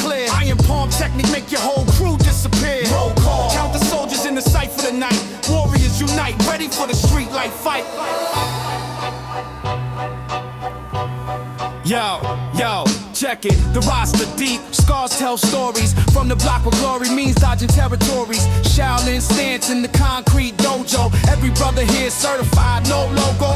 clear. Iron palm technique make your whole crew disappear. Roll call. Count the soldiers in the Cypher tonight. Warriors unite, ready for the street light fight. Yo, check it, the roster deep. Scars tell stories. From the block where glory means dodging territories. Shaolin stance in the concrete dojo. Every brother here certified, no logo.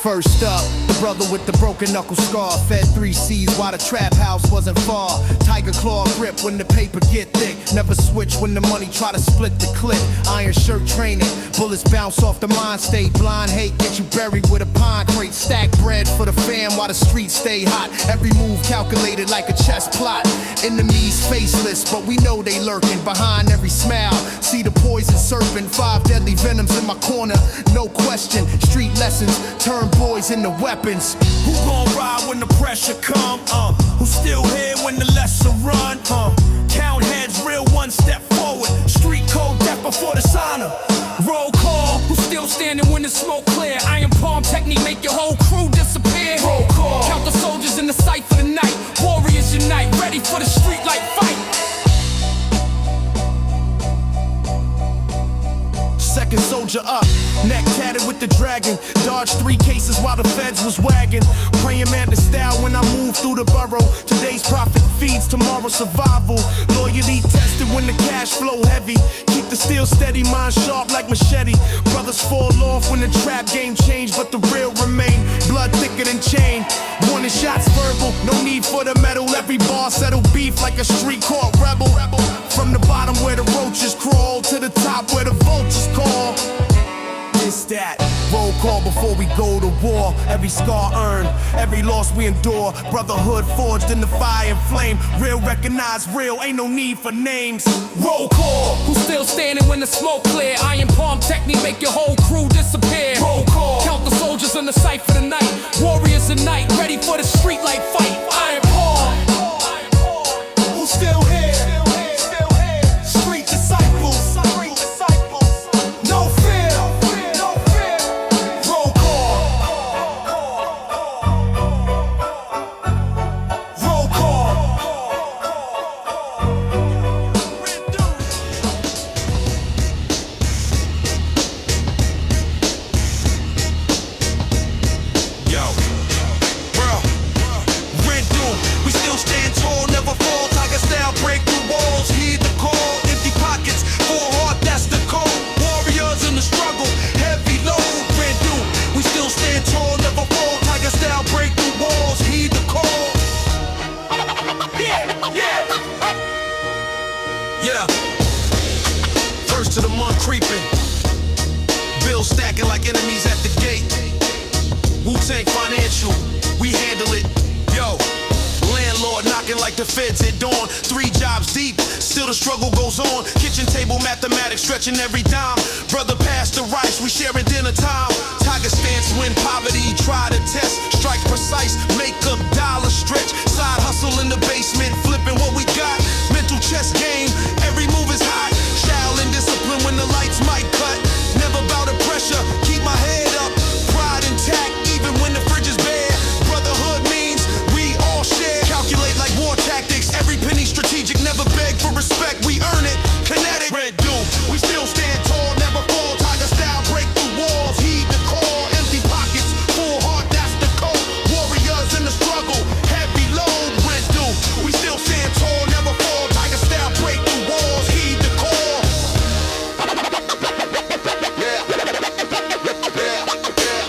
First up, the brother with the broken knuckle scar. Fed 3 C's while the trap house wasn't far. Tiger claw grip when the paper get thick. Never switch when the money try to split the clip. Iron shirt training, bullets bounce off the mind state. Blind hate get you buried with a pine crate. Stack bread for the fam while the streets stay hot. Every move calculated like a chess plot. Enemies faceless, but we know they lurking behind every smile. See the poison serpent, 5 deadly venoms in my corner. No question, street lessons turn boys into weapons. Who gon' ride when the pressure come? Who still here when the lesser run? Count heads, real one step forward. Street code death before the signer. Roll call. Who still standing when the smoke clear? Iron palm technique make your whole crew disappear. Roll call. Count the soldiers in the Cypher tonight. Warriors unite, ready for the street light fight. Second soldier up, neck tatted with the dragon. Dodged 3 cases while the feds was wagging. Praying man to style when I move through the borough. Today's profit feeds tomorrow's survival. Loyalty tested when the cash flow heavy. Keep the steel steady, mind sharp like machete. Brothers fall off when the trap game changed, but the real remain. Blood thicker than chain. Warning shots verbal, no need for the metal. Every bar settle beef like a street court rebel. From the bottom where the roaches crawl to the top where the vultures call. It's that roll call before we go to war. Every scar earned, every loss we endure. Brotherhood forged in the fire and flame. Real recognized real, ain't no need for names. Roll call. Who's still standing when the smoke clear? Iron palm technique make your whole crew disappear. Roll call. Count the soldiers in the Cypher tonight. Warriors unite, ready for the street light fight. Iron palm. Who's still here? First of the month creeping, bills stacking like enemies at the gate. Wu-Tang financial, we handle it. Yo, landlord knocking like the feds at dawn. 3 jobs deep, still the struggle goes on. Kitchen table mathematics stretching every dime. Brother pass the rice, we sharing dinner time. Tiger stance when poverty try to test. Strike precise, make up dollar stretch. Side hustle in the basement, flipping what we got. Mental chess game, every move is hot. Shaolin discipline when the lights might cut. Never bow to pressure, keep my head up. Pride intact, even when the fridge is bare. Brotherhood means we all share. Calculate like war tactics, every penny strategic. Never beg for respect, we earn it. Kinetic, red doom, we still stand tall, never fall. Tiger style, break through walls, heed the call. Empty pockets, full heart, that's the code. Warriors in the struggle, heavy load. Red doom, we still stand tall, never fall. Tiger style, break through walls, heed the call.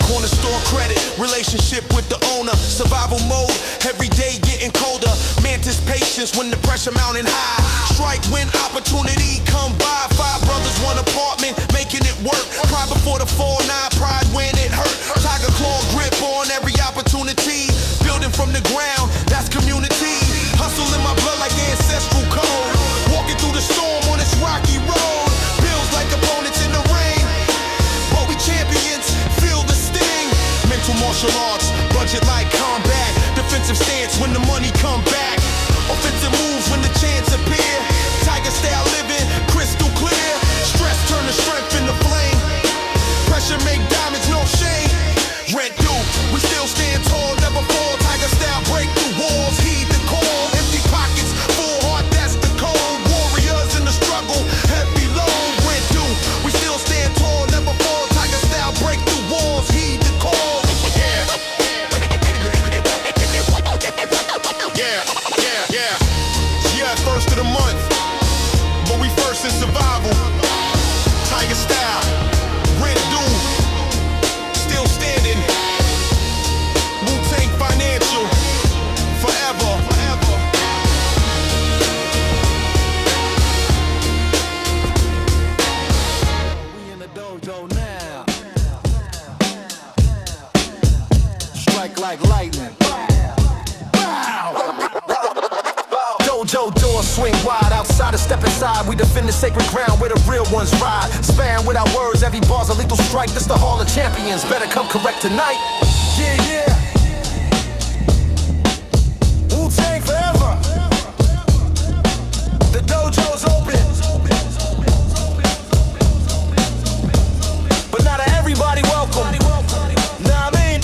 Corner store credit, relationship with the owner. Survival mode, every day getting colder. Mantis patience when the pressure mounting high. Strike when opportunity come by. 5 brothers, 1 apartment, making it work. Pride before the fall, 9 pride when it hurt. Tiger claw grip on every opportunity. Building from the ground, that's community. Hustle in my blood like ancestral code. Walking through the storm on this rocky road. Bills like opponents in the rain, but we champions, feel the sting. Mental martial arts, budget like combat. Defensive stance when the money come back. Offensive moves when the chance appear. Tiger style living, crystal clear. Stress turn to strength in the flame. Pressure make diamonds, no shame. Red dude, we still stand tall. Dojo doors swing wide, outsiders step inside. We defend the sacred ground where the real ones ride. Sparring with our words, every bar's a lethal strike. This the hall of champions, better come correct tonight. Yeah. Wu-Tang forever. The dojo's open, but not everybody welcome. Nah, I mean,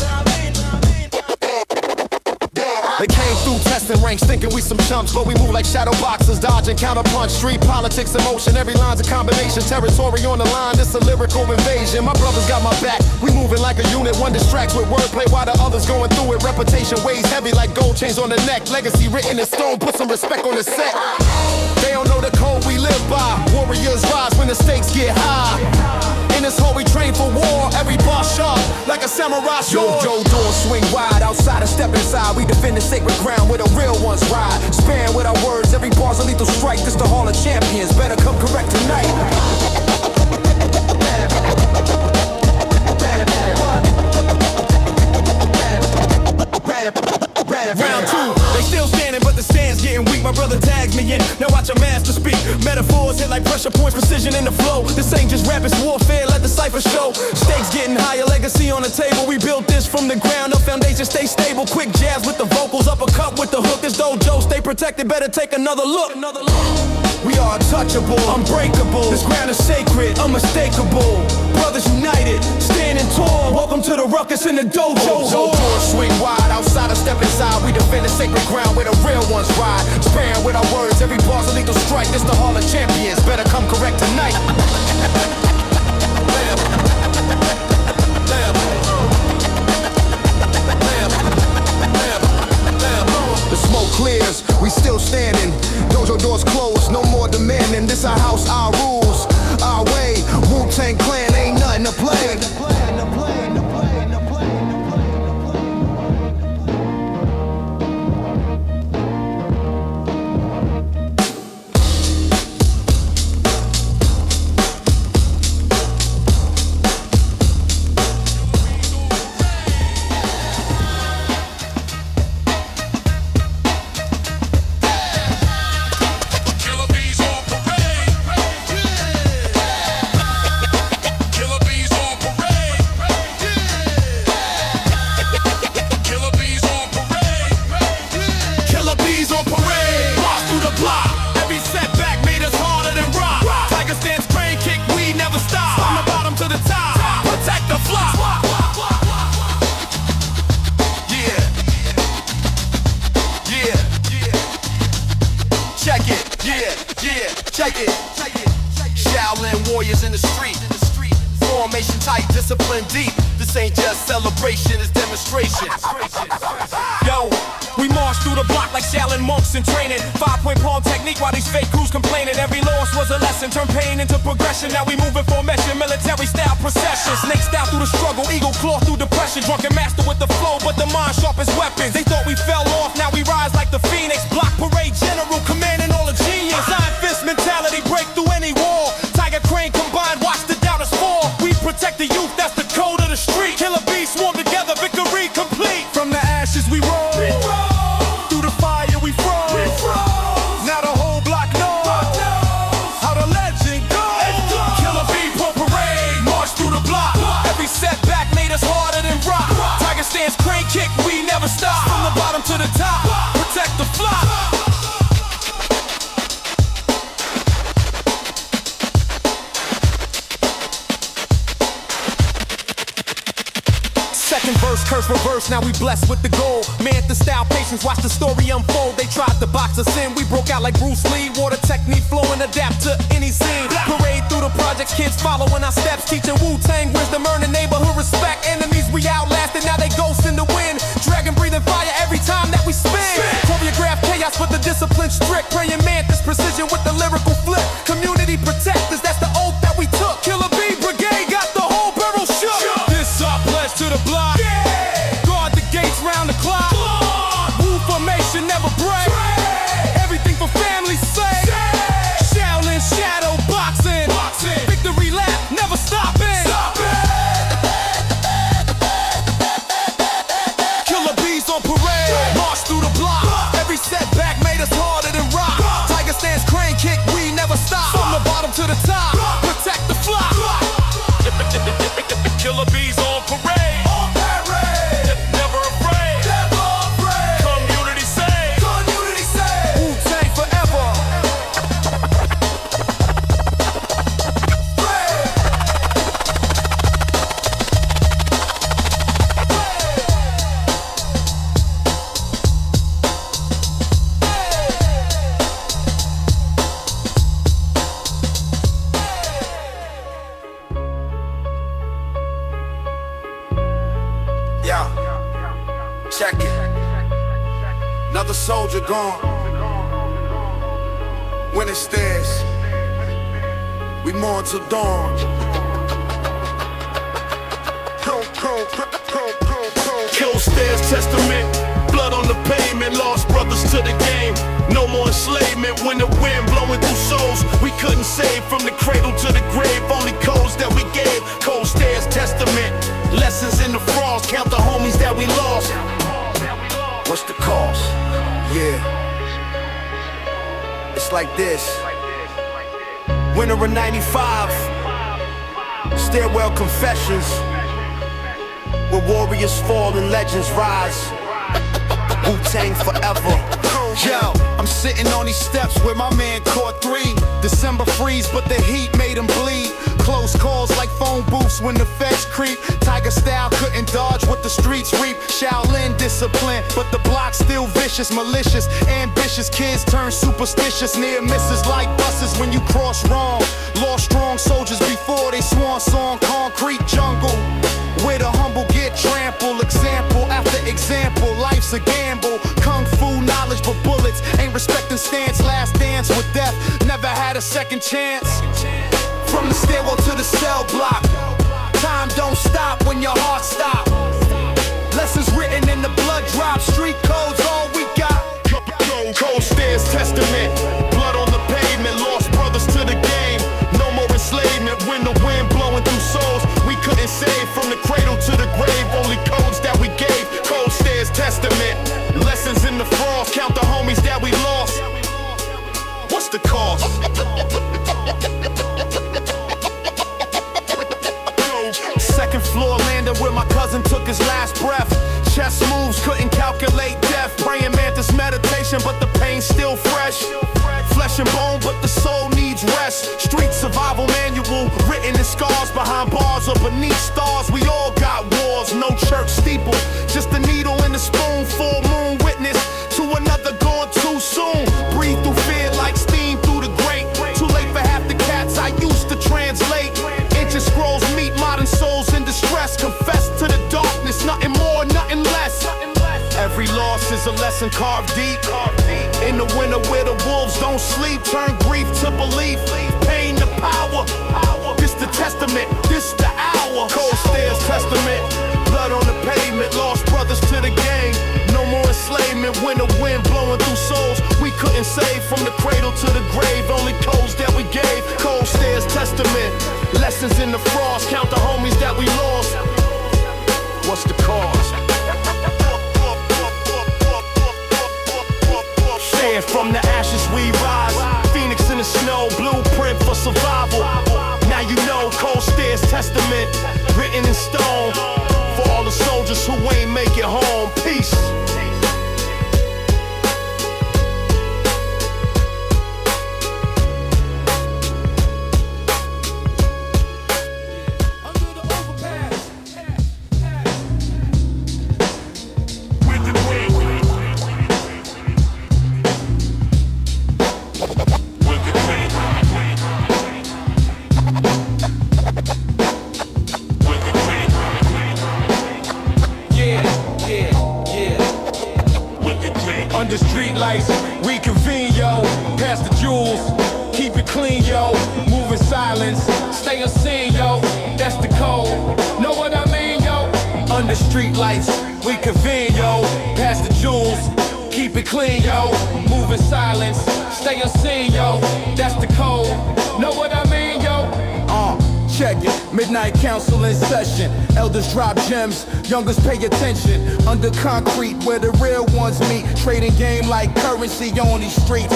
they came through testing ranks thinking we some chumps, but we move like shadow boxers, dodging counterpunch. Street politics, emotion, every line's a combination. Territory on the line, this a lyrical invasion. My brothers got my back, we moving like a unit. One distracts with wordplay while the others going through it. Reputation weighs heavy like gold chains on the neck. Legacy written in stone, put some respect on the set. They don't know the code we live by. Warriors rise when the stakes get high. In this hole we train for war, every bar sharp like a samurai sword. Dojo doors swing wide, outsiders step inside. We defend the sacred ground where the real ones ride. Sparring with our words, every bar's a lethal strike. This the hall of champions, better come correct tonight. Round two, they still standing, but the stand's getting weak. My brother tags me in, now watch a master speak. Metaphors hit like pressure points, precision in the flow. This ain't just rap, it's warfare, let the Cypher show. Stakes getting higher, legacy on the table. We built this from the ground up, foundation stay stable. Quick jabs with the vocals, uppercut with the hook. This dojo stay protected, better take another look. We are untouchable, unbreakable. This ground is sacred, unmistakable. Brothers united, standing tall. Welcome to the Ruckus in the dojo. Doors swing wide, outsiders step inside. We defend the sacred ground where the real ones ride. Sparring with our words, every bar's a lethal strike. This the hall of champions, better come correct tonight. The smoke clears, we still standing. Dojo doors closed, no more demanding. This our house, our rules, our way. Wu-Tang clan ain't nothing to play. Check it. Shaolin warriors in the street. Formation tight, discipline deep. This ain't just celebration, it's demonstration. Yo, we march through the block like Shaolin monks in training. 5-point palm technique while these fake crews complaining. Every loss was a lesson, turn pain into progression. Now we move in formation, military style procession. Snake style through the struggle, eagle claw through depression. Drunken master with the flow, but the mind sharp as weapons. They thought we fell off, now we rise like the phoenix. Block parade general, commanding all the genius. Iron fist mentality, break through any wall. Tiger crane combined, watch the doubters fall. We protect the youth, that's the code of the street. Killer bees swarm together, victory complete. From the ashes we roll. Through the fire we froze. Now the whole block knows how the legend goes. Killer bee for parade, march through the block. Every setback made us harder than rock. Tiger stance, crane kick, we never stop. From the bottom to the top, protect the flock. Second verse, curse reverse, now we blessed with the goal. Mantha style patience, watch the story unfold. They tried to box us in, we broke out like Bruce Lee. Water technique flowing, adapt to any scene. Parade through the projects, kids following our steps. Teaching Wu-Tang wisdom, earning neighborhood respect. Enemies we outlasted, now they ghost in the wind. Dragon breathing fire every time that we spin. Choreograph chaos with the discipline strict. Praying Mantha's precision with the lyrical flip. Community protectors, that's the oath that we took. Killer Bee Brigade got the whole barrel shook. This our pledge to the block. Guard the gates round the clock. Wu formation never break. Everything for family's sake. Shaolin shadow boxing. Victory lap, never stopping. Killer bees on it. Another soldier gone. When it stares, we mourn till dawn. Kill stairs, testament. Blood on the pavement, lost brothers to the game. No more enslavement when the wind blowing through souls. We couldn't save from the cradle to the grave. Only codes that we gave. Cold stairs, testament. Lessons in the frost. Count the homies that we lost. What's the cost? Yeah. It's like this. Winter of '95. Stairwell confessions. Where warriors fall and legends rise. Wu-Tang forever. Yo, I'm sitting on these steps where my man caught 3. December freeze, but the heat made him bleed. Close calls like phone booths when the feds creep. Tiger style couldn't dodge what the streets reap. Shaolin discipline, but the block still vicious. Malicious, ambitious kids turn superstitious. Near misses like buses when you cross wrong. Lost strong soldiers before they swan song. Concrete jungle where the humble get trampled. Example after example, life's a gamble. Kung fu knowledge, but bullets ain't respecting stance. Last dance with death, never had a second chance. From the stairwell to the cell block, time don't stop when your heart stops. Lessons written in the blood drop, street codes all we got. Cold stairs, testament, blood on the pavement, lost brothers to the game. No more enslavement when the wind blowing through souls. We couldn't save from the cradle to the grave. Only codes that we gave. Cold stairs, testament, lessons in the frost. Count the homies that we lost. What's the cost? Second floor landing where my cousin took his last breath. Chess moves, couldn't calculate death. Praying mantis meditation, but the pain's still fresh. Flesh and bone, but the soul needs rest. Street survival manual, written in scars behind bars or beneath stars. We all got wars, no church steeple. Just a needle in a spoon, full moon witness to another gone too soon. Breathe through fear like steam through the grate. Too late for half the cats I used to translate. Ancient scrolls meet modern souls in distress. Confess to the darkness, nothing more, nothing less. Every loss is a lesson carved deep. In the winter where the wolves don't sleep, turn grief to belief, pain to power. This the testament, this the hour. Cold stairs, testament, blood on the pavement, lost brothers to the game. No more enslavement when the wind blowing through souls. We couldn't save from the cradle to the grave. Only codes that we gave. Cold stairs, testament, lessons in the frost. Count the homies that we lost. What's the cause? Stand from the ashes we rise. Phoenix in the snow, blueprint for survival. Now you know, cold stairs, testament, written in stone. For all the soldiers who ain't make it home. Peace. Under street lights, we convene, yo. Pass the jewels, keep it clean, yo. Move in silence, stay unseen, yo. That's the code, know what I mean, yo? Under street lights, we convene, yo. Pass the jewels, keep it clean, yo. Move in silence, stay unseen, yo. That's the code, know what I mean, yo? Check it, midnight council in session. Elders drop gems, youngers pay attention. Under concrete where the real ones meet. Trading game like currency on these streets.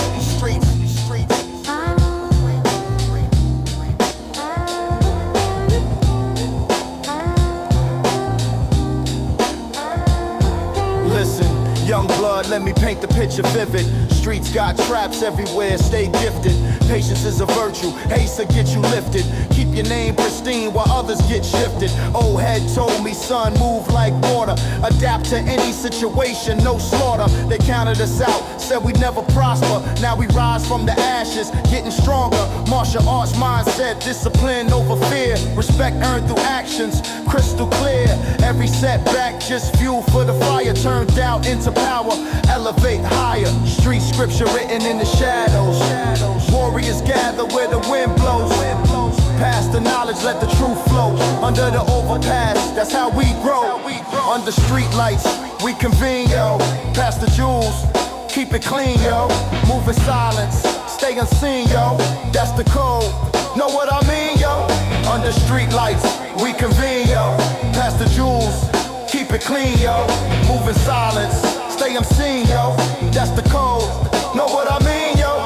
Listen, Young blood, let me paint the picture vivid. Streets got traps everywhere, stay gifted. Patience is a virtue, haste will get you lifted. Keep your name pristine while others get shifted. Old head told me, son, move like water. Adapt to any situation, no slaughter. They counted us out, said we'd never prosper. Now we rise from the ashes, getting stronger. Martial arts mindset, discipline over fear. Respect earned through actions, crystal clear. Every setback just fuel for the fire. Turned doubt into power, elevate higher. Street scripture written in the shadows. Warriors gather where the wind blows. Pass the knowledge, let the truth flow. Under the overpass, that's how we grow. Under street lights, we convene, yo. Pass the jewels, keep it clean, yo. Move in silence, stay unseen, yo. That's the code, know what I mean, yo? Under street lights, we convene, yo. Pass the jewels, keep it clean, yo. Move in silence, stay unseen, yo. That's the code, know what I mean, yo?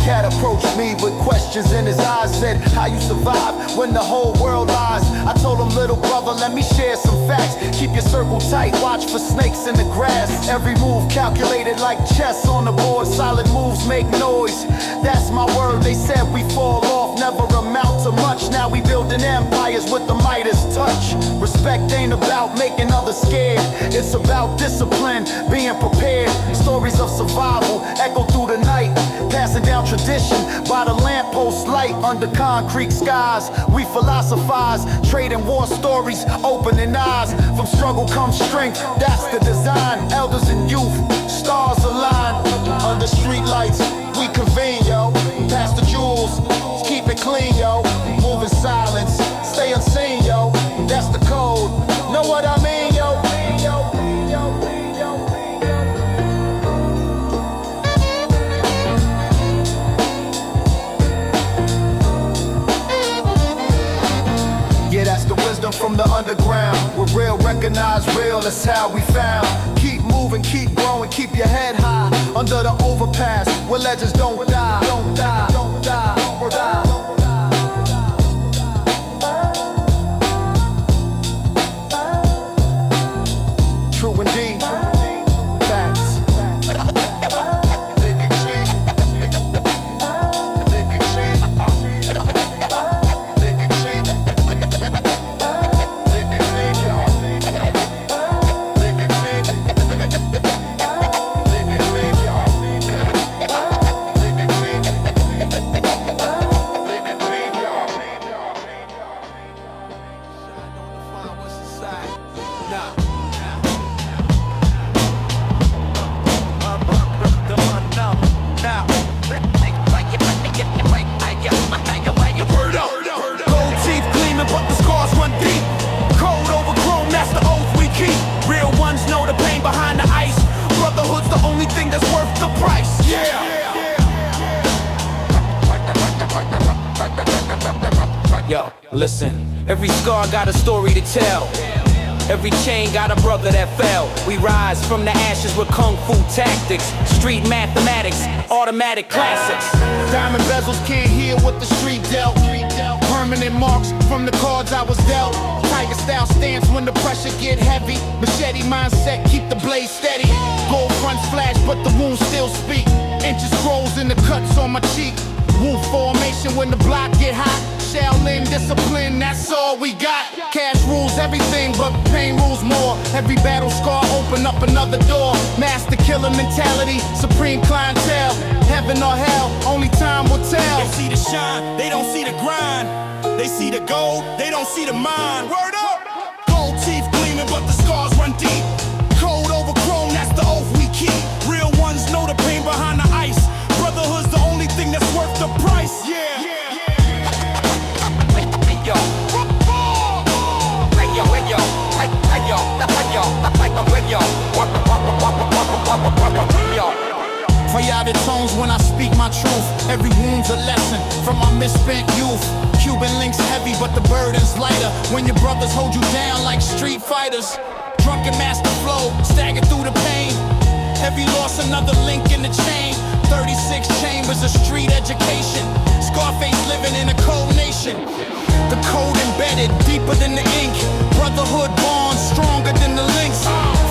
Cat approached me with questions in his eyes. Said, how you survive when the whole world lies? I told him, little brother, let me share some facts. Keep your circle tight, watch for snakes in the grass. Every move calculated like chess on the board. Solid moves make noise, that's my word. They said we fall off, never amount to much. Now we building empires with the Midas touch. Respect ain't about making others scared. It's about discipline, being prepared. Stories of survival echo through the night. Passing down tradition by the lamppost light. Under concrete skies, we philosophize. Trading war stories, opening eyes. From struggle comes strength, that's the design. Elders and youth, stars align. Under street lights, we convene, yo. Pass the jewels, keep it clean, yo. Move in silence, stay unseen, yo. That's the code, know what I mean, yo. Yeah, that's the wisdom from the underground. Where real recognize real, that's how we found. Keep moving, keep growing, keep your head high. Under the overpass, where legends don't die. Don't die, don't die, don't die. True indeed. Facts. Yo, listen, every scar got a story to tell. Every chain got a brother that fell. We rise from the ashes with kung fu tactics. Street mathematics, automatic classics. Diamond bezels can't hear what the street dealt. Permanent marks from the cards I was dealt. Tiger style stance when the pressure get heavy. Machete mindset, keep the blade steady. Gold fronts flash, but the wounds still speak. Inches scrolls in the cuts on my cheek. Wu formation when the block get hot. Shaolin discipline, that's all we got. Cash rules everything, but pain rules more. Every battle scar open up another door. Master killer mentality, supreme clientele. Heaven or hell, only time will tell. They see the shine, they don't see the grind. They see the gold, they don't see the mine. Word up! Gold teeth gleaming, but the scars run deep. Code over chrome, that's the oath we keep. Real ones know the pain behind the ice. Brotherhood's the only thing that's worth the price. Yeah. Yo. Hey yo, hey yo, hey yo, hey yo. Chaotic tones when I speak my truth. Every wound's a lesson from my misspent youth. Cuban links heavy, but the burden's lighter. When your brothers hold you down like street fighters. Drunken master flow, stagger through the pain. Every loss, another link in the chain. 36 chambers of street education. Scarface living in a cold nation. The code embedded deeper than the ink. Brotherhood bonds stronger than the links.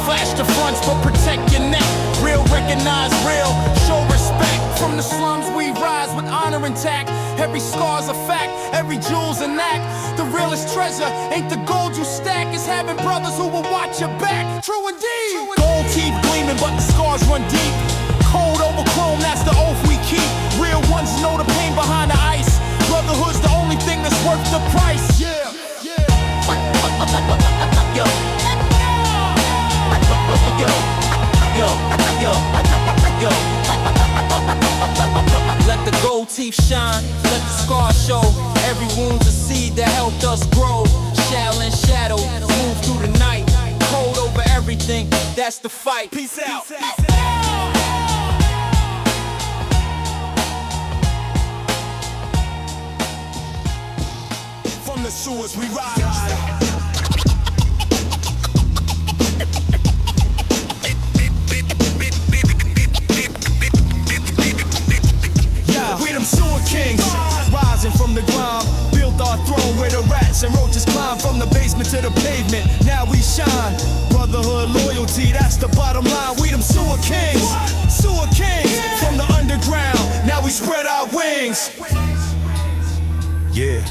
Flash the fronts but protect your neck. Real recognize real, show respect. From the slums we rise with honor intact. Every scar's a fact, every jewel's an act. The realest treasure ain't the gold you stack. It's having brothers who will watch your back. True indeed. Gold teeth gleaming but the scars run deep. Cold over chrome, that's the oath we keep. Real ones know the pain behind the ice. Brotherhood's the only thing that's worth the price. Yeah, yeah. Yo. Yo, yo, yo. Let the gold teeth shine, let the scars show. Every wound's a seed that helped us grow. Shaolin shadow, move through the night. Cold over everything, that's the fight. Peace out. From the sewers we ride. We them sewer kings, rising from the ground. Built our throne where the rats and roaches climb. From the basement to the pavement, now we shine. Brotherhood, loyalty, that's the bottom line. We them sewer kings, from the underground. Now we spread our wings. Yeah.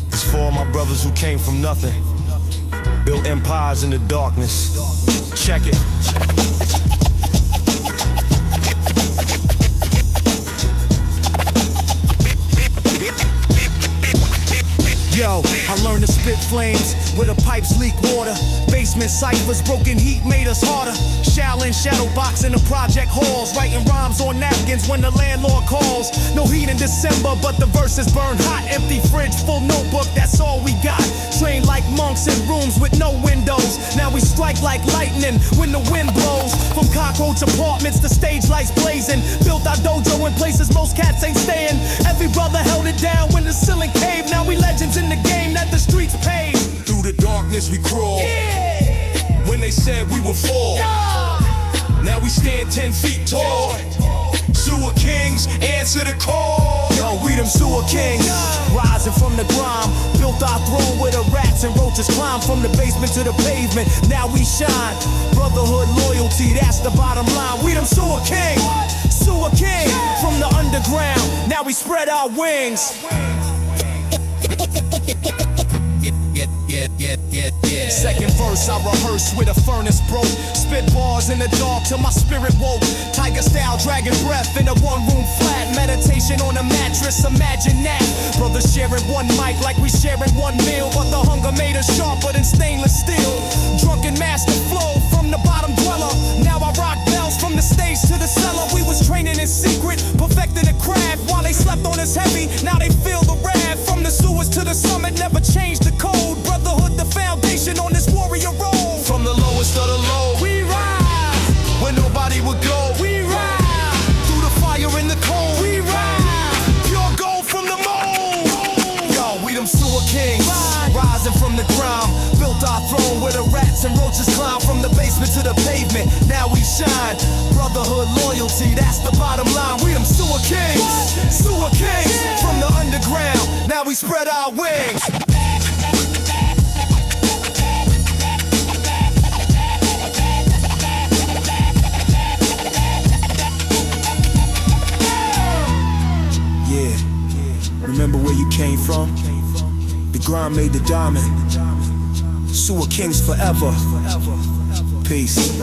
It's for all my brothers who came from nothing, built empires in the darkness. Check it. Yo, I learned to spit flames where the pipes leak water. Basement ciphers, broken heat made us harder. Shaolin shadow box in the project halls, writing rhymes on napkins when the landlord calls. No heat in December, but the verses burn hot. Empty fridge, full notebook, that's all we got. Trained like monks in rooms with no windows. Now we strike like lightning when the wind blows. From cockroach apartments to stage lights blazing. Built our dojo in places most cats ain't staying. Every brother held it down when the ceiling caved. Now we legends in the game that the streets paved. Through the darkness we crawl. Yeah. When they said we would fall. Yeah. Now we stand 10 feet tall. Sewer kings, answer the call. Yo, we them sewer kings, rising from the grime. Built our throne where the rats and roaches climb. From the basement to the pavement, now we shine. Brotherhood, loyalty, that's the bottom line. We them sewer kings, from the underground. Now we spread our wings. Second verse I rehearse with a furnace broke. Spit bars in the dark till my spirit woke. Tiger style dragon breath in a one room flat. Meditation on a mattress, imagine that. Brothers sharing one mic like we sharing one meal. But the hunger made us sharper than stainless steel. Drunken master flow from the bottom dweller. Now I rock bells from the stage to the cellar. We was training in secret, perfecting the craft. While they slept on us heavy, now they feel the wrath. From the sewers to the summit, never changed the code. Brotherhood, the foundation on this warrior road. From the lowest of the low, we ride. Where nobody would go, we ride. Through the fire and the cold, we ride. Pure gold from the mold. Yo, we them sewer kings, rising from the ground. Built our throne where the rats and roaches climb. From the basement to the pavement, now we shine. Brotherhood, loyalty, that's the bottom line. We them sewer kings, from the underground. Now we spread our wings. Remember where you came from? The grind made the diamond. Sewer kings forever. Peace.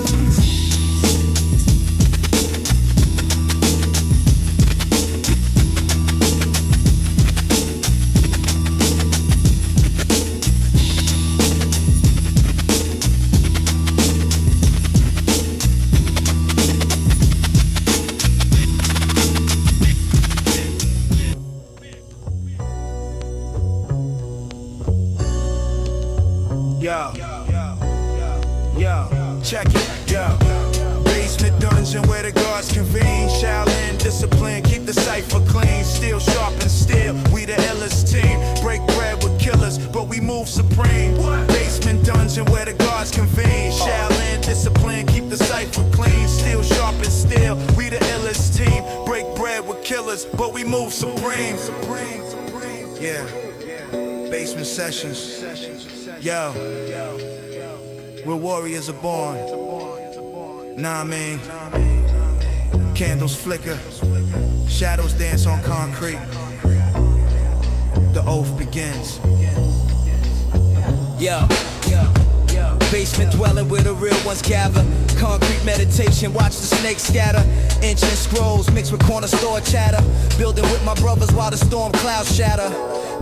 Check it, yo. Basement dungeon where the guards convene. Shaolin discipline, keep the cipher clean. Steel sharp and steel, we the illest team. Break bread with killers, but we move supreme. Basement dungeon where the guards convene. Shaolin discipline, keep the cipher clean. Steel sharp and killers, but we move supreme. Yeah, basement sessions. Yo, where warriors are born. Nah, I mean, candles flicker, shadows dance on concrete. The oath begins. Yo, basement dwelling where the real ones gather. Concrete meditation, watch the snakes scatter. Ancient scrolls mixed with corner store chatter. Building with my brothers while the storm clouds shatter.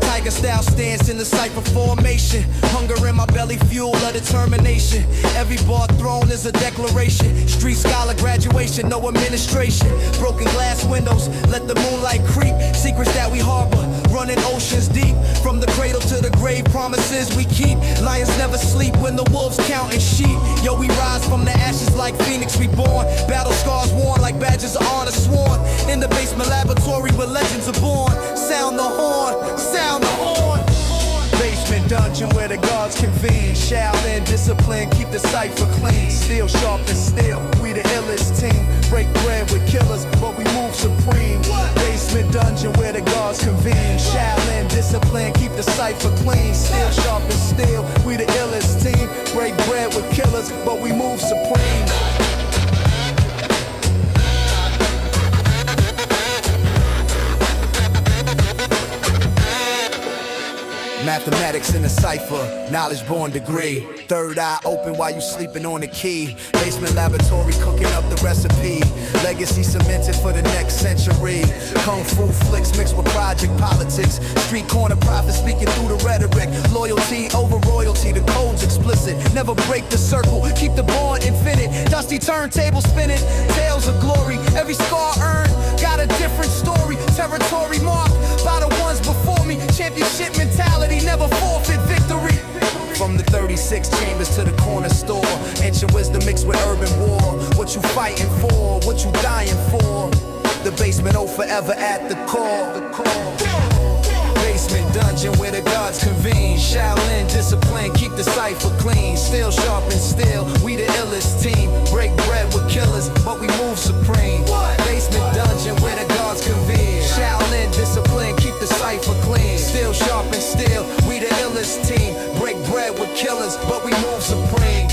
Tiger style stance in the Cypher formation. Hunger in my belly, fuel of determination. Every bar thrown is a declaration. Street scholar graduation, no administration. Broken glass windows, let the moonlight creep. Secrets that we harbor, running oceans deep. From the cradle to the grave, promises we keep. Lions never sleep when the wolves counting sheep. Yo, we rise from the ashes like Phoenix reborn. Battle scars worn like badges of honor sworn. In the basement laboratory where legends are born. Sound the horn, sound the horn. Basement dungeon where the gods convene. Shaolin discipline, keep the cipher clean. Steel sharp and steel, we the illest team. Break bread with killers, but we move supreme. Basement dungeon where the gods convene. Shaolin discipline, keep the cipher clean. Steel sharp and steel, we the illest team. Break bread with killers, but we move supreme. Mathematics in the cipher, knowledge born degree. Third eye open while you sleeping on the key. Basement laboratory cooking up the recipe. Legacy cemented for the next century. Kung fu flicks mixed with project politics. Street corner prophets speaking through the rhetoric. Loyalty over royalty, the code's explicit. Never break the circle, keep the bond infinite. Dusty turntable spinning, tales of glory. Every scar earned, got a different story. Territory marked by the ones before me. Championship mentality, never forfeit victory. From the 36 chambers to the corner store. Ancient wisdom mixed with urban war. What you fighting for, what you dying for. The basement, oh, forever at the core. Basement dungeon where the gods convene. Shaolin discipline, keep the cipher clean. Still sharp and still, we the illest team. Break bread with killers, but we move supreme. Basement dungeon where the gods convene. Shaolin discipline, keep the cipher clean. Still sharp and still, we the illest team. Break bread with killers, but we move supreme.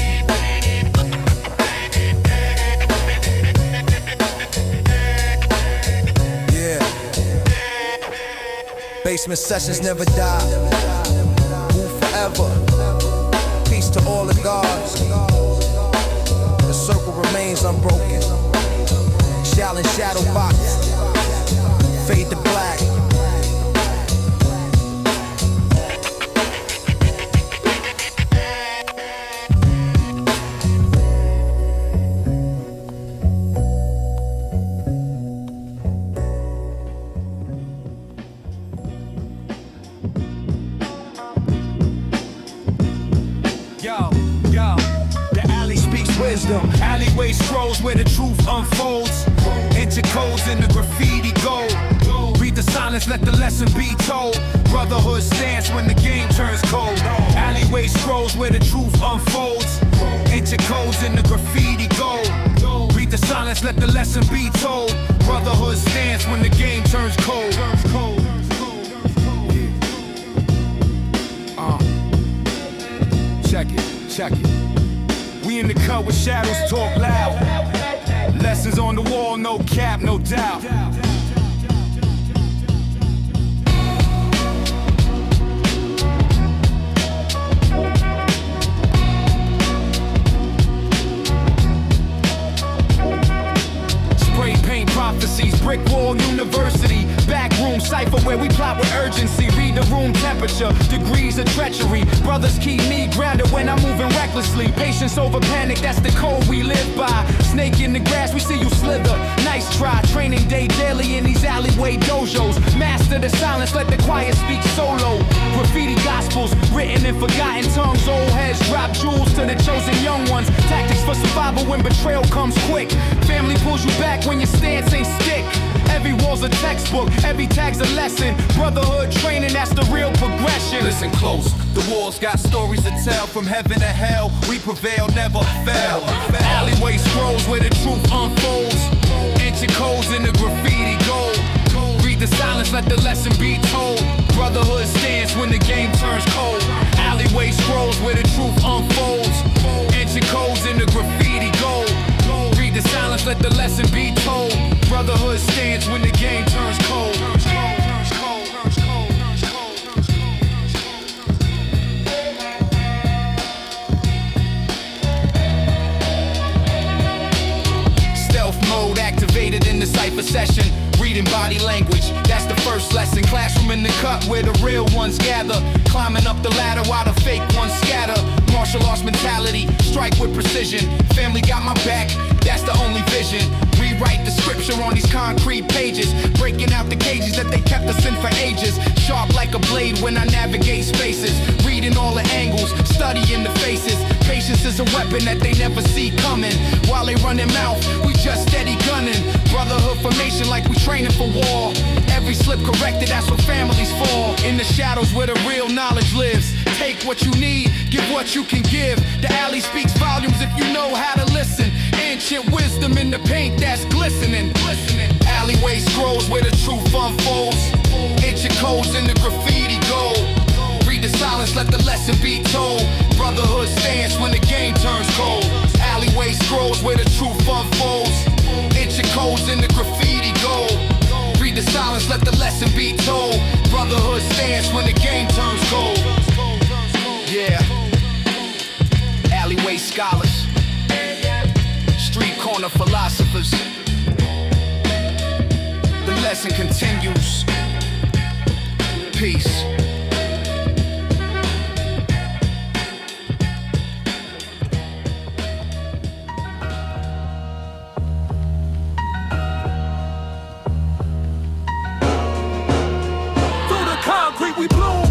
Basement sessions never die. Wu forever. Peace to all the gods. The circle remains unbroken. Shaolin shadow box. Fade to black. Alleyway scrolls where the truth unfolds. Enter codes in the graffiti gold. Read the silence, let the lesson be told. Brotherhood stands when the game turns cold. Alleyway scrolls where the truth unfolds. Enter codes in the graffiti gold. Read the silence, let the lesson be told. Brotherhood stands when the game turns cold. Check it. We in the cut with shadows talk loud. Lessons on the wall, no cap, no doubt. Spray paint prophecies, brick wall university. Back room cipher where we plot with urgency. Read the room temperature, degrees of treachery. Brothers keep me grounded when I'm moving recklessly. Patience over panic, that's the code we live by. Snake in the grass, we see you slither. Nice try, training day daily in these alleyway dojos. Master the silence, let the choir speak solo. Graffiti gospels, written in forgotten tongues. Old heads drop jewels to the chosen young ones. Tactics for survival when betrayal comes quick. Family pulls you back when your stance ain't stick. Every wall's a textbook, every tag's a lesson. Brotherhood training, that's the real progression. Listen close, the walls got stories to tell. From heaven to hell, we prevail, never fail. Alleyway scrolls where the truth unfolds. Ancient codes in the graffiti gold. let the lesson be told. Brotherhood stands when the game turns cold. Alleyway scrolls where the truth unfolds. Ancient codes in the graffiti gold. Read the silence, let the lesson be told. Brotherhood stands when the game turns cold. Stealth mode activated in the Cypher session. Reading body language, that's the first lesson. Classroom in the cut where the real ones gather. Climbing up the ladder while the fake ones scatter. Martial arts mentality, strike with precision. Family got my back, that's the only vision. Rewrite the scripture on these concrete pages. Breaking out the cages that they kept us in for ages. Sharp like a blade when I navigate spaces. Reading all the angles, studying the faces. Patience is a weapon that they never see coming. While they run their mouth, we just steady gunning. Brotherhood formation like we training for war. Every slip corrected, that's where families fall. In the shadows where the real knowledge lives. Take what you need, give what you can give. The alley speaks volumes if you know how to listen. Ancient wisdom in the paint that's glistening. Alleyway scrolls where the truth unfolds. Ancient codes in the graffiti gold. Read the silence, let the lesson be told. Brotherhood stands when the game turns cold. Alleyway scrolls where the truth unfolds. Ancient codes in the graffiti gold. Read the silence, let the lesson be told. Brotherhood stands when the game turns cold. Yeah. Alleyway scholars. Street corner philosophers. The lesson continues. Peace. We bloom.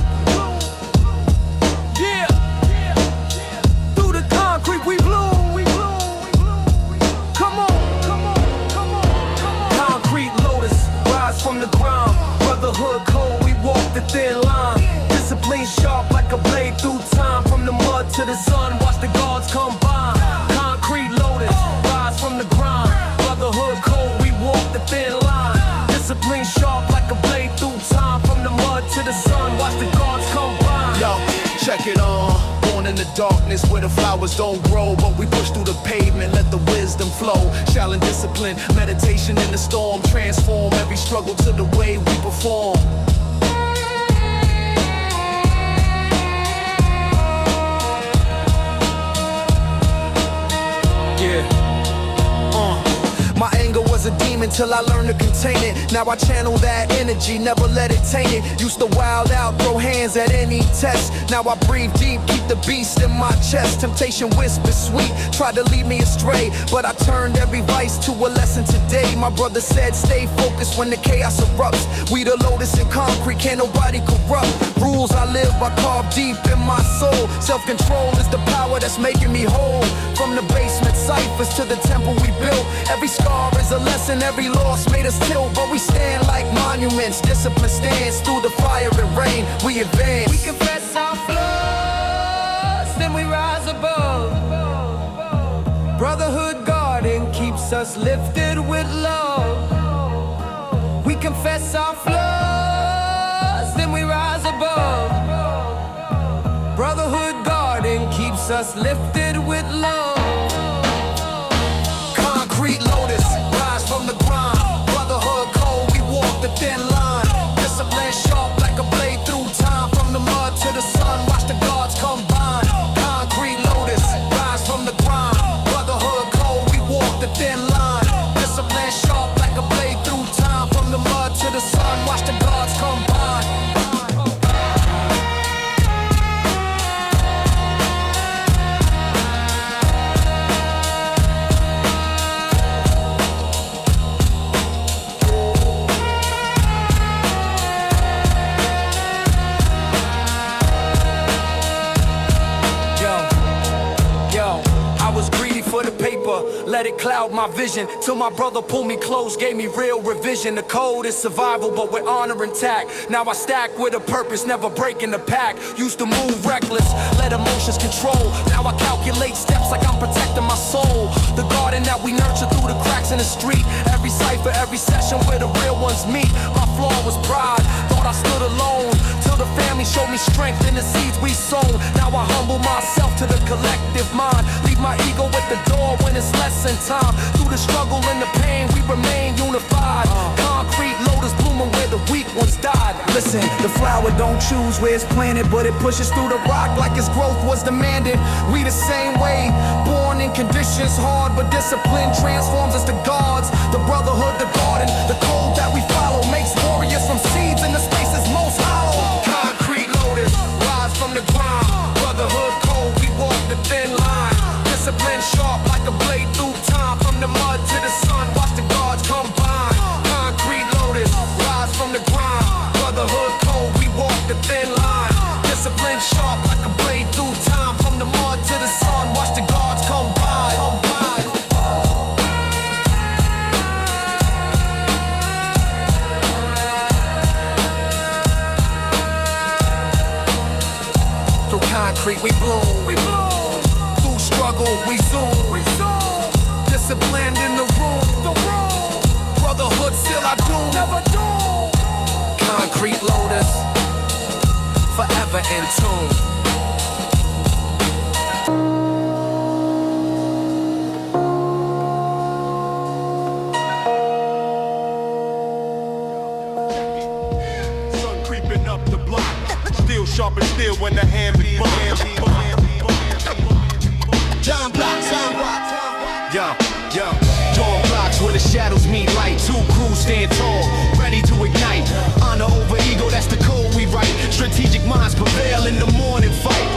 Yeah. Through the concrete we bloom. Come on. Concrete Lotus, rise from the ground. Brotherhood code, we walk the thin line. Discipline sharp like a blade through time. From the mud to the sun, watch the gods combine. Concrete Lotus, rise from the ground. Brotherhood code, we walk the thin line. Discipline sharp like a blade through time. From the mud to the sun, watch the gods come by. Yo, check it on. Born in the darkness where the flowers don't grow, but we push through the pavement, let the wisdom flow. Shaolin discipline, meditation in the storm. Transform every struggle to the way we perform. My anger was a demon till I learned to contain it. Now I channel that energy, never let it taint it. Used to wild out, throw hands at any test. Now I breathe deep, keep the beast in my chest. Temptation whispers sweet, tried to lead me astray, but I turned every vice to a lesson today. My brother said stay focused when the chaos erupts. We the Lotus in concrete, can't nobody corrupt. Rules I live by carved deep in my soul. Self-control is the power that's making me whole. From the basement ciphers to the temple we built. Every scar is a lesson, every loss made us tilt. But we stand like monuments, discipline stands through the fire and rain. We advance. We confess our flaws, then we rise above. Brotherhood guarding keeps us lifted with love. We confess our flaws, then we rise above. Brotherhood guarding keeps us lifted with love. Concrete Lotus, rise from the ground. Brotherhood code, we walk the thin line. Discipline sharp like a blade through time. From the mud to the sun, watch the gods combine. Concrete Lotus, rise from the ground. Brotherhood code, we walk the thin line. Discipline sharp like a blade through time. From the mud to the sun, watch the gods combine. let it cloud my vision. Till my brother pulled me close, gave me real revision. The code is survival, but with honor intact. Now I stack with a purpose, never breaking the pack. Used to move reckless, let emotions control. Now I calculate steps like I'm protecting my soul. The garden that we nurture through the cracks in the street. Every cipher, every session where the real ones meet. My flaw was pride, thought I stood alone. Till the family showed me strength in the seeds we sown. Now I humble myself to the collective mind. Leave my ego at the door when it's less than time. Through the struggle and the pain, we remain unified. Concrete Lotus blooming where the weak ones died. Listen, the flower don't choose where it's planted, but it pushes through the rock like its growth was demanded. We the same way, born in conditions hard, but discipline transforms us to gods. The brotherhood, the garden, the code that we follow makes warriors from seeds in the spaces most hollow. Concrete Lotus, rise from the ground. Brotherhood code, we walk the thin line. Discipline sharp like a blade through time. From the mud to the sun, watch the gods combine. Concrete Lotus, rise from the ground. Brotherhood code, we walk the thin line. Discipline sharp like a blade through time. From the mud to the sun, watch the gods combine. Through concrete we bloom, through struggle we zoom, disciplined in the room, brotherhood still I doom, never doom. Concrete Lotus, forever in tune. Sun creeping up the block, still sharp as steel when the hand be John blocks, yo, dawn blocks where the shadows meet light. Two crews stand tall, ready to ignite. Honor over ego, that's the code we write. Strategic minds prevail in the morning fight.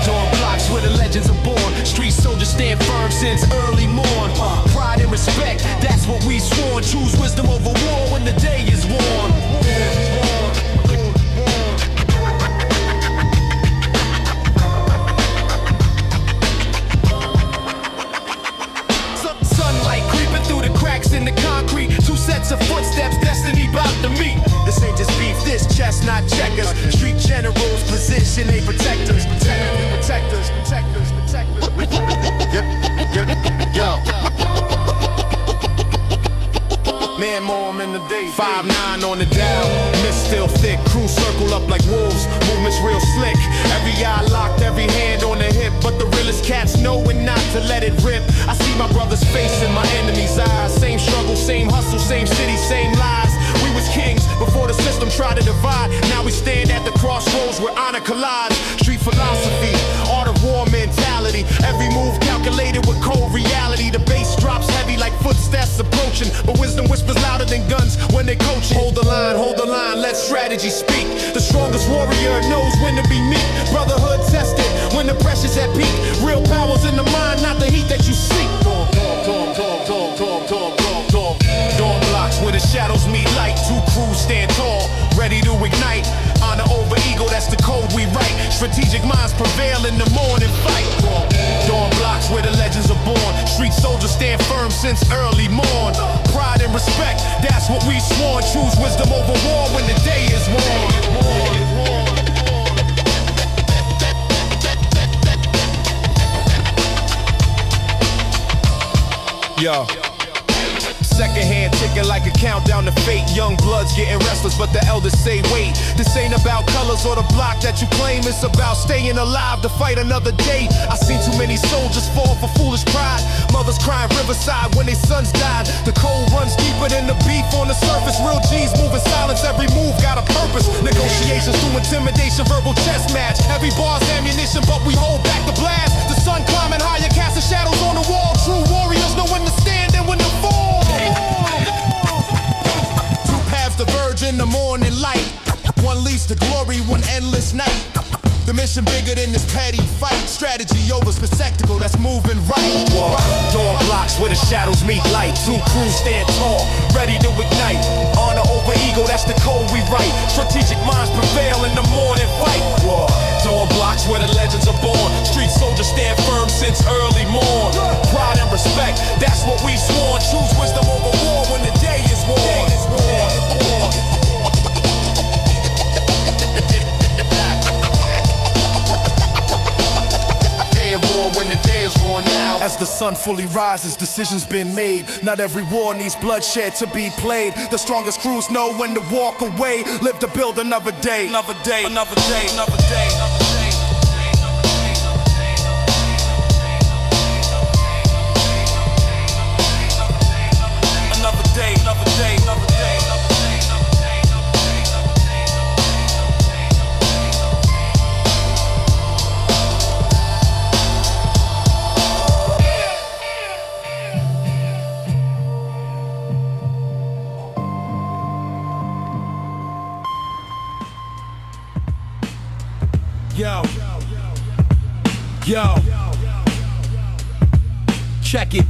Dawn blocks where the legends are born. Street soldiers stand firm since early morn. Pride and respect, that's what we sworn. Choose wisdom over war when the day is worn. In the concrete, two sets of footsteps, destiny bout to meet. This ain't just beef, this chestnut checkers. Street generals position, they protectors. Protectors. Yo. Man, more I'm in the day. 5'9" on the dial, mist still thick. Crew circle up like wolves, movements real slick. Every eye locked, every hand on the hip. But the realest cats knowing not to let it rip. I see my brother's face in my enemy's eyes. Same struggle, same hustle, same city, same lies. We was kings before the system tried to divide. Now we stand at the crossroads where honor collides. Street philosophy, art of war mentality. Every move calculated with cold reality. The bass drops heavy like footsteps approaching. But wisdom whispers louder than guns when they coaching. Hold the line, let strategy speak. The strongest warrior knows when to be meek. Brotherhood tested when the pressure's at peak. Real power's in the mind, not the heat that you seek. Dawn blocks where the shadows meet light. Two crews stand tall, ready to ignite. Honor over ego, that's the code we write. Strategic minds prevail in the morning fight. Dawn blocks where the legends are born. Street soldiers stand firm since early morn. Pride and respect, that's what we sworn. Choose wisdom over war when the day is worn. Yo. Second hand ticking like a countdown to fate. Young bloods getting restless, but the elders say wait. This ain't about colors or the block that you claim. It's about staying alive to fight another day. I seen too many soldiers fall for foolish pride. Mothers crying riverside when their sons died. The cold runs deeper than the beef on the surface. Real G's moving silence, every move got a purpose. Negotiations through intimidation, verbal chess match. Every bar's ammunition, but we hold back the blast. The sun climbing higher, casting shadows on the wall. True warriors know when to stand and when to fall. Two paths diverge in the morning light. One leads to glory, one endless night. The mission bigger than this petty fight. Strategy over spectacle that's moving right. Dawn blocks where the shadows meet light. Two crews stand tall, ready to ignite. Honor over ego, that's the code we write. Strategic minds prevail in the morning fight. Dawn blocks where the legends are born. Street soldiers stand firm since early morn. Pride and respect, that's what we sworn. Choose wisdom over war when the day is worn. When the day is worn out. As the sun fully rises, decisions been made. Not every war needs bloodshed to be played. The strongest crews know when to walk away. Live to build another day. Another day, another day, another day, another day. Another day, another day, another day. Yo, check it.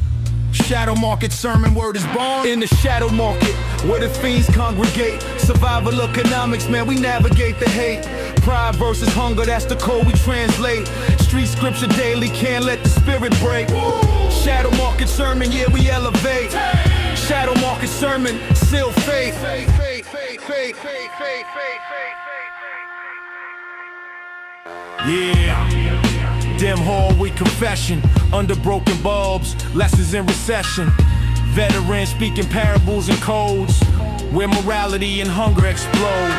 Shadow market sermon, word is born in the shadow market, where the fiends congregate. Survival economics, man, we navigate the hate. Pride versus hunger, that's the code we translate. Street scripture daily, can't let the spirit break. Shadow market sermon, yeah, we elevate. Shadow market sermon, seal faith. Yeah. Dim hallway confession, under broken bulbs, lessons in recession. Veterans speaking parables and codes, where morality and hunger explode.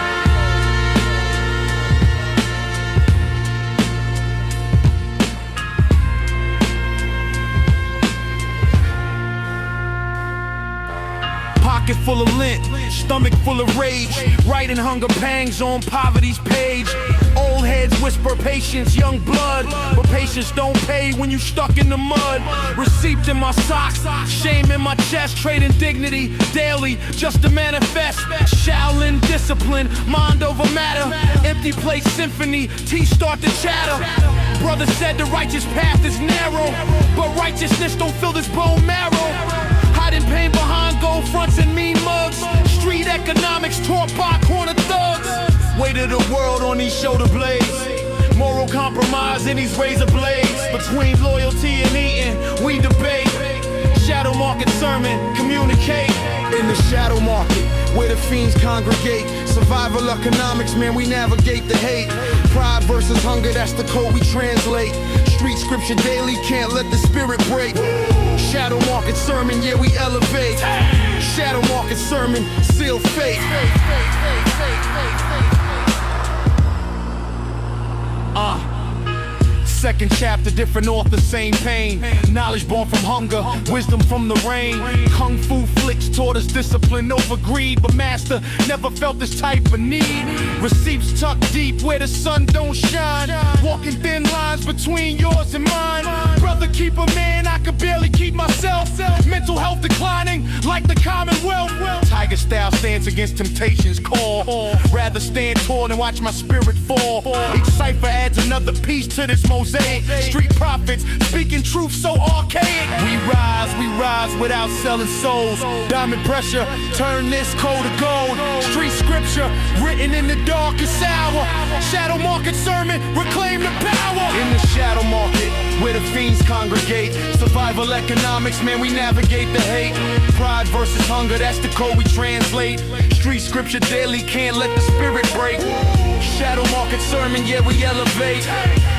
Pocket full of lint, stomach full of rage, writing hunger pangs on poverty's page. Old heads whisper patience, young blood, but patience don't pay when you stuck in the mud. Receipt in my socks, shame in my chest, trading dignity daily just to manifest. Shaolin discipline, mind over matter, empty plate symphony, teeth start to chatter. Brother said the righteous path is narrow, but righteousness don't fill this bone marrow. Hiding pain behind gold fronts and mean mugs. Street economics taught by corner thugs. Weight of the world on these shoulder blades. Moral compromise in these razor blades. Between loyalty and eating, we debate. Shadow market sermon, communicate. In the shadow market, where the fiends congregate. Survival economics, man, we navigate the hate. Pride versus hunger, that's the code we translate. Street scripture daily, can't let the spirit break. Shadow market sermon, yeah, we elevate. Shadow market sermon, seal fate. Second chapter, different author, same pain. Knowledge born from hunger, wisdom from the rain. Kung Fu flicks taught us discipline over greed, but master never felt this type of need. Receipts tucked deep where the sun don't shine. Walking thin lines between yours and mine. Brother, keep a man, I could barely keep myself. Mental health declining like the Commonwealth. Tiger style stands against temptation's call. Rather stand tall than watch my spirit fall. Each cipher adds another piece to this mosaic. Street prophets speaking truth so archaic. We rise without selling souls. Diamond pressure, turn this cold to gold. Street scripture written in the darkest hour. Shadow market sermon, reclaim the power. In the shadow market, where the fiends congregate. Survival economics, man, we navigate the hate. Pride versus hunger, that's the code we translate. Street scripture daily, can't let the spirit break. Shadow market sermon, yeah, we elevate.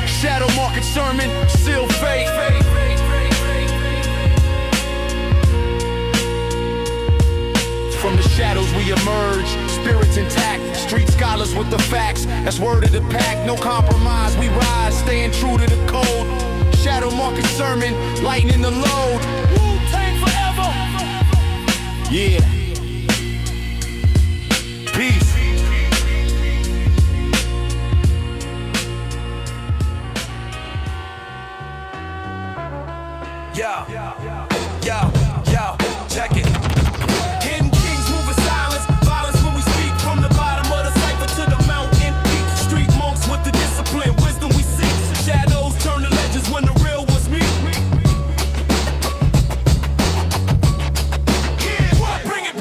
Shadow market sermon, seal fate. From the shadows we emerge, spirits intact. Street scholars with the facts, that's word of the pack. No compromise, we rise, staying true to the code. Shadow market sermon, lightening the load. Wu-Tang forever. Yeah. Peace. Yo, check it. Hidden kings move in silence. Violence when we speak. From the bottom of the cipher to the mountain peak. Street monks with the discipline, wisdom we seek. Shadows turn to legends when the real was me. Yeah, bring it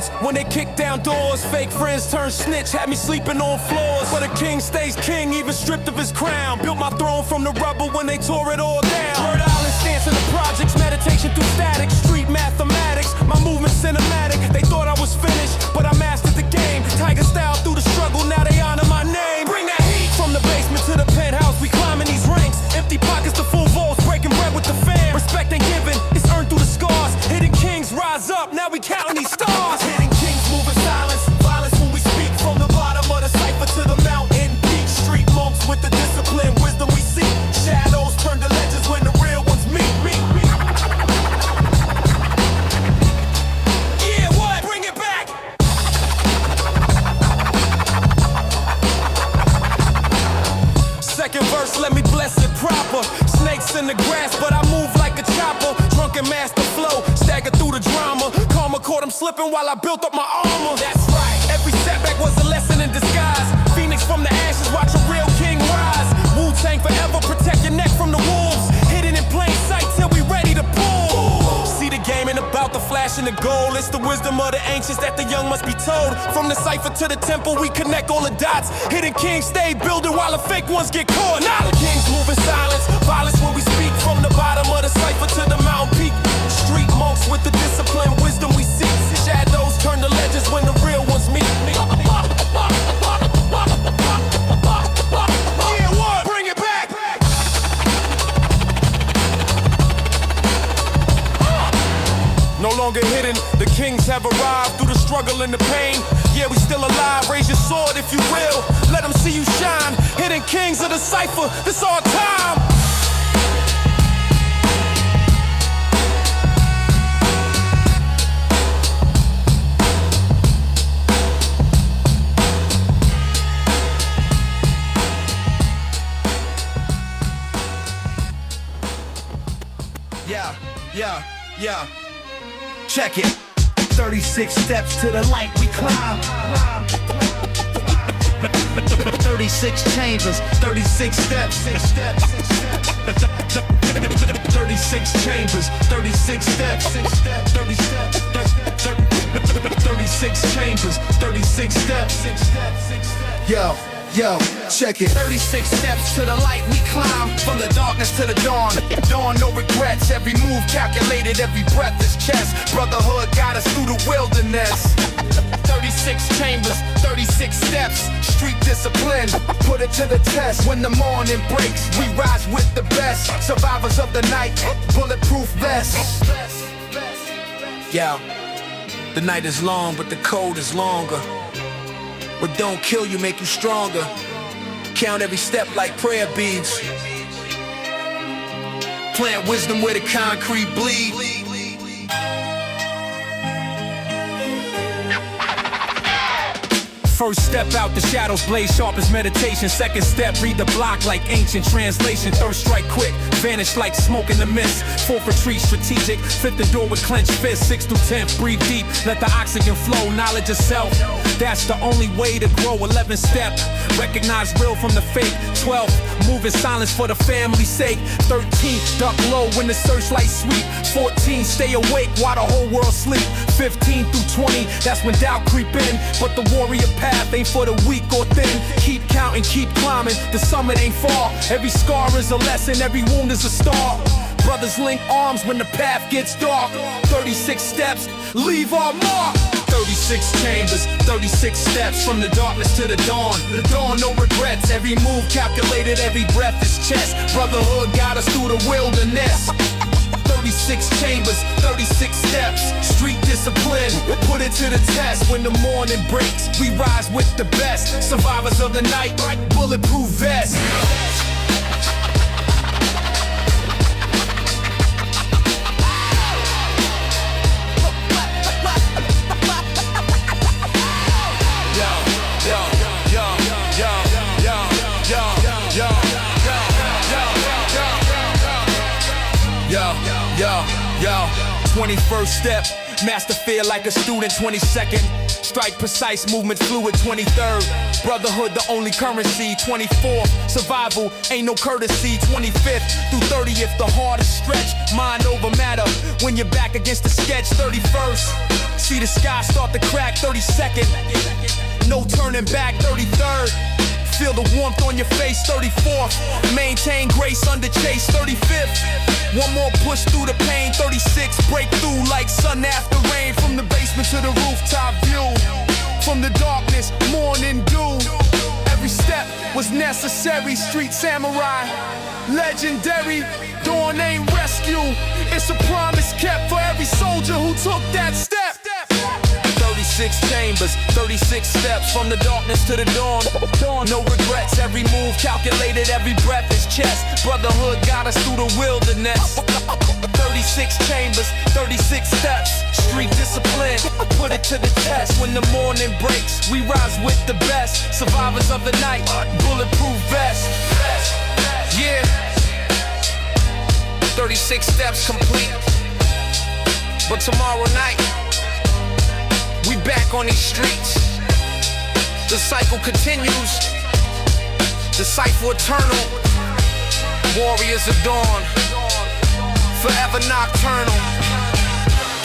beads. When they kick down doors, fake friends turn snitch, had me sleeping on floors. But a king stays king, even stripped of his crown. Built my throne from the rubble when they tore it all down. Rhode Island stance in the projects, meditation through static, street mathematics, my movement cinematic. They thought I was finished, but I mastered the game. Tiger style through the struggle, now they honor my name. Bring that heat from the basement to the penthouse, we climbing these ranks. Empty pockets to full vaults, breaking bread with the fam. Respect and giving, it's earned through the scars. Hidden kings rise up, now we counting these stars. Hidden kings moving silence, violence when we speak. From the bottom of the cipher to the mountain peak. Street monks with the discipline, wisdom we seek. Shadows turn to legends when the real ones meet. Yeah, what? Bring it back. Second verse, let me bless it proper. Snakes in the grass, but I move like a chopper. Drunken master flow, stagger through the drama. Karma caught him slipping while I built up my armor. That's right, every setback was a lesson in disguise. Phoenix from the ashes, watch a real king rise. Wu-Tang forever, protect your neck from the wolves. Hidden in plain sight till we ready to pull. See the game ain't about the flash and the goal. It's the wisdom of the ancients that the young must be told. From the cipher to the temple, we connect all the dots. Hidden kings stay building while the fake ones get caught. Now the kings move in silence, violence when we speak. From the bottom of the cipher to the mountain peak. Street monks with the discipline, wisdom we seek. Shadows turn to legends when the real ones meet. Yeah, what? Bring it back. No longer hidden, the kings have arrived through the struggle and the pain. Yeah, we still alive, raise your sword if you will. Let them see you shine, hidden kings of the cipher, this our time. Yeah. Check it. 36 steps to the light we climb. 36 chambers, 36 steps. 36 chambers, 36 steps. 36 chambers, 36 steps. Yo, check it. 36 steps to the light we climb. From the darkness to the dawn. Dawn, no regrets. Every move calculated, every breath is chess. Brotherhood got us through the wilderness. 36 chambers, 36 steps. Street discipline, put it to the test. When the morning breaks, we rise with the best. Survivors of the night, bulletproof vests. Yo, the night is long, but the cold is longer. What don't kill you make you stronger. Count every step like prayer beads. Plant wisdom where the concrete bleed. First step out, the shadows blaze sharp as meditation. Second step, read the block like ancient translation. Third strike quick, vanish like smoke in the mist. Fourth retreat strategic, fifth the door with clenched fists. 6 through 10th, breathe deep, let the oxygen flow. Knowledge of self, that's the only way to grow. 11th step, recognize real from the fake. 12th, move in silence for the family's sake. 13th, duck low when the searchlight sweep. 14th, stay awake while the whole world sleep. 15 through 20, that's when doubt creep in. But the warrior path ain't for the weak or thin. Keep counting, keep climbing, the summit ain't far. Every scar is a lesson, every wound is a star. Brothers link arms when the path gets dark. 36 steps, leave our mark. 36 chambers, 36 steps. From the darkness to the dawn. The dawn, no regrets. Every move calculated, every breath is chess. Brotherhood got us through the wilderness. 36 chambers, 36 steps. Street discipline, put it to the test. When the morning breaks, we rise with the best. Survivors of the night, bulletproof vests. Yo, 21st step, Master fear like a student, 22nd. Strike precise, movement fluid, 23rd. Brotherhood, the only currency, 24th. Survival, ain't no courtesy, 25th through 30th, the hardest stretch. Mind over matter, when you're back against the sketch, 31st. See the sky start to crack, 32nd. No turning back, 33rd. Feel the warmth on your face, 34th. Maintain grace under chase, 35th. One more push through the pain, 36th. Break through like sun after rain. From the basement to the rooftop view. From the darkness, morning dew. Every step was necessary, street samurai. Legendary, dawn ain't rescue. It's a promise kept for every soldier who took that step. 36 chambers, 36 steps from the darkness to the dawn. No regrets, every move calculated, every breath is chess. Brotherhood got us through the wilderness. 36 chambers, 36 steps. Street discipline, put it to the test. When the morning breaks, we rise with the best. Survivors of the night, bulletproof vest. Yeah, 36 steps complete. But tomorrow night, we back on these streets. The cycle continues. The Cypher eternal. Warriors of dawn. Forever nocturnal.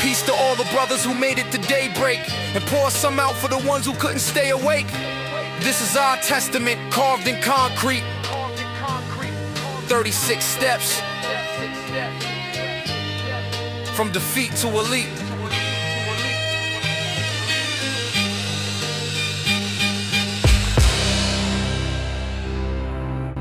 Peace to all the brothers who made it to daybreak. And pour some out for the ones who couldn't stay awake. This is our testament, carved in concrete. 36 steps. From defeat to elite.